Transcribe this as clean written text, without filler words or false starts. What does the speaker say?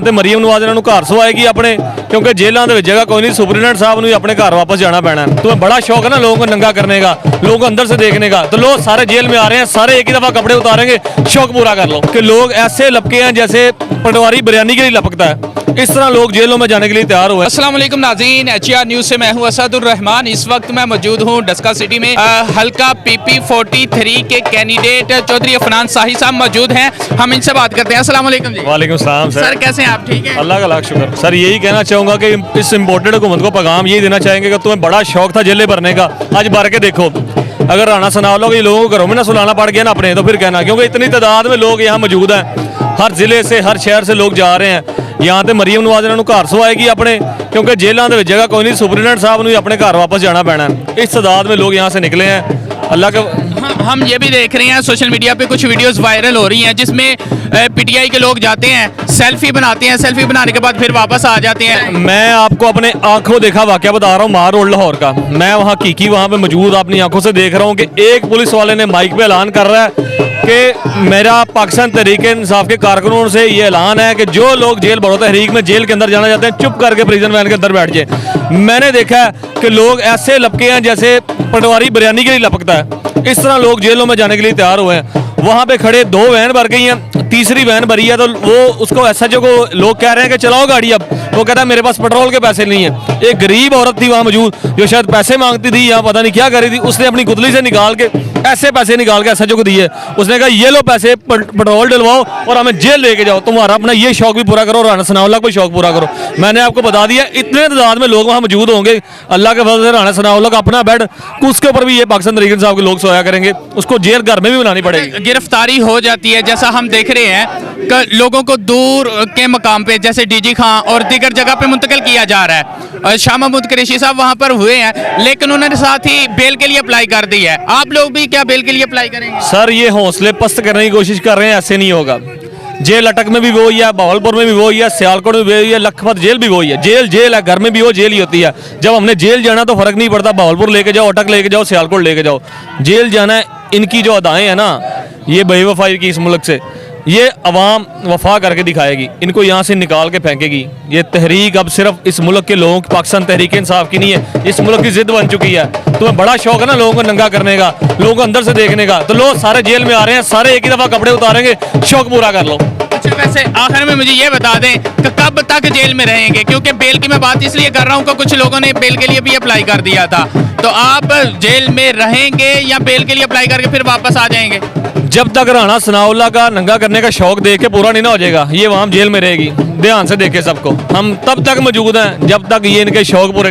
ਤੇ ਮਰੀਮ ਨਵਾਜ਼ ਇਹਨਾਂ ਨੂੰ ਘਰ ਸਵਾਏਗੀ ਆਪਣੇ, क्योंकि जेलों के जगह कोई नहीं। सुपरिटेंडेंट साहब ने अपने घर वापस जाना पैना है। तुम्हें बड़ा शौक है ना लोगों को नंगा करने का, लोगों को अंदर से देखने का, तो लोग सारे जेल में आ रहे हैं, सारे एक ही दफ़ा कपड़े उतारेंगे, शौक पूरा कर लो। कि लोग ऐसे लपके हैं जैसे पटवारी बिरयानी के लिए लपकता है, इस तरह लोग जेलों में जाने के लिए तैयार हुए। अस्सलाम वालेकुम नाज़रीन, HR न्यूज़ से मैं हूं असदुर रहमान। इस वक्त मैं मौजूद हूं डस्का सिटी में। हल्का PP43 के कैंडिडेट चौधरी अफनान शाही साहब मौजूद हैं, हम इनसे बात करते हैं। अस्सलाम वालेकुम जी। वालेकुम सलाम सर, कैसे हैं आप? ठीक है, अल्लाह का लाख शुक्र। सर यही कहना चाहूँगा कि इस इम्पोर्टेड हुकूमत को पैगाम यही देना चाहेंगे कि तुम्हें बड़ा शौक था जेलें भरने का, आज भर के देखो। अगर राणा सनावला को लोगों को घरों में ना सुलाना पड़ गया ना अपने, तो फिर कहना, क्योंकि इतनी तादाद में लोग यहाँ मौजूद हैं, हर जिले से हर शहर से लोग जा रहे हैं यहाँ। तो मरीम नवाज इन्होंने घर सवाएगी अपने, क्योंकि जेलों के जगह कोई नहीं। सुपरिटेंडेंट साहब ने अपने घर वापस जाना पैना है, इस तादाद में लोग यहाँ से निकले हैं। अल्लाह का हम ये भी देख रहे हैं सोशल मीडिया पे कुछ वीडियोस वायरल हो रही हैं जिसमें PTI के लोग जाते हैं, सेल्फी बनाते हैं, सेल्फी बनाने के बाद फिर वापस आ जाते हैं। मैं आपको अपने आंखों देखा वाकया बता रहा हूँ, मार रोड लाहौर का। मैं वहाँ कीकी वहाँ पे मौजूद अपनी आंखों से देख रहा हूँ कि एक पुलिस वाले ने माइक पे ऐलान कर रहा है कि मेरा पाकिस्तान तहरीक इंसाफ के कारकुनों से ये ऐलान है कि जो लोग जेल भरो तहरीक में जेल के अंदर जाना चाहते हैं, चुप करके प्रिजन वैन के अंदर बैठ जाए। मैंने देखा है कि लोग ऐसे लपके हैं जैसे पटवारी बिरयानी के लिए लपकता है, इस तरह लोग जेलों में जाने के लिए तैयार हुए हैं। वहाँ पे खड़े 2 वैन भर गई हैं, तीसरी वैन भरी है, तो वो उसको SHO को लोग कह रहे हैं कि चलाओ गाड़ी। अब वो कहता है मेरे पास पेट्रोल के पैसे नहीं है। एक गरीब औरत थी वहाँ मौजूद जो शायद पैसे मांगती थी या पता नहीं क्या कर रही थी, उसने अपनी गुदली से निकाल के ऐसे पैसे निकाल के SHO को दिए। उसने कहा ये लो पैसे, पेट्रोल डलवाओ और हमें जेल लेके जाओ, तुम्हारा अपना ये शौक भी पूरा करो, राणा सनाउल्लाह का शौक पूरा करो। मैंने आपको बता दिया इतने तादाद में लोग वहाँ मौजूद होंगे। अल्लाह के फजल से राणा सनाउल्लाह का अपना बेड, उसके ऊपर भी ये पाकिस्तान तहरीक इंसाफ के लोग सोया करेंगे, उसको जेल घर में भी बनानी पड़ेगी। गिरफ्तारी हो जाती है जैसा हम देख रहे हैं कि लोगों को दूर के मकाम पे जैसे DG खां और दीगर जगह पे मुंतकिल किया जा रहा है। शाह महमूद कुरैशी साहब वहाँ पर हुए हैं, लेकिन उन्होंने साथ ही बेल के लिए अप्लाई कर दी है। आप लोग भी क्या बेल के लिए अप्लाई करेंगे? सर ये हौसले पस्त करने की कोशिश कर रहे हैं, ऐसे नहीं होगा। जेल अटक में भी वो ही है, बहावलपुर में भी वो ही है, सियालकोट में भी वही है, लखपत जेल भी वही है। जेल जेल है, घर में भी वो जेल ही होती है। जब हमने जेल जाना तो फर्क नहीं पड़ता, बहावलपुर लेके जाओ, अटक लेके जाओ, सियालकोट लेके जाओ, जेल जाना है। इनकी जो अदाएं हैं ना, ये बेवफाई की इस मुल्क से, ये अवाम वफा करके दिखाएगी, इनको यहाँ से निकाल के फेंकेगी। ये तहरीक अब सिर्फ इस मुल्क के लोगों की, पाकिस्तान तहरीक इंसाफ की नहीं है, इस मुल्क की जिद बन चुकी है। तुम्हें बड़ा शौक है ना लोगों को नंगा करने का, लोगों को अंदर से देखने का, तो लोग सारे जेल में आ रहे हैं, सारे एक ही दफ़ा कपड़े उतारेंगे, शौक पूरा कर लो। अच्छा, वैसे आखिर में मुझे ये बता दें कि कब तक जेल में रहेंगे? क्योंकि बेल की मैं बात इसलिए कर रहा हूँ कि कुछ लोगों ने बेल के लिए भी अप्लाई कर दिया था। तो आप जेल में रहेंगे या बेल के लिए अप्लाई करके फिर वापस आ जाएंगे? जब तक राणा सनाउल्लाह का नंगा करने का शौक देख के पूरा नहीं ना हो जाएगा, ये वहाँ जेल में रहेगी। ध्यान से देखे सबको, हम तब तक मौजूद हैं जब तक ये इनके शौक पूरे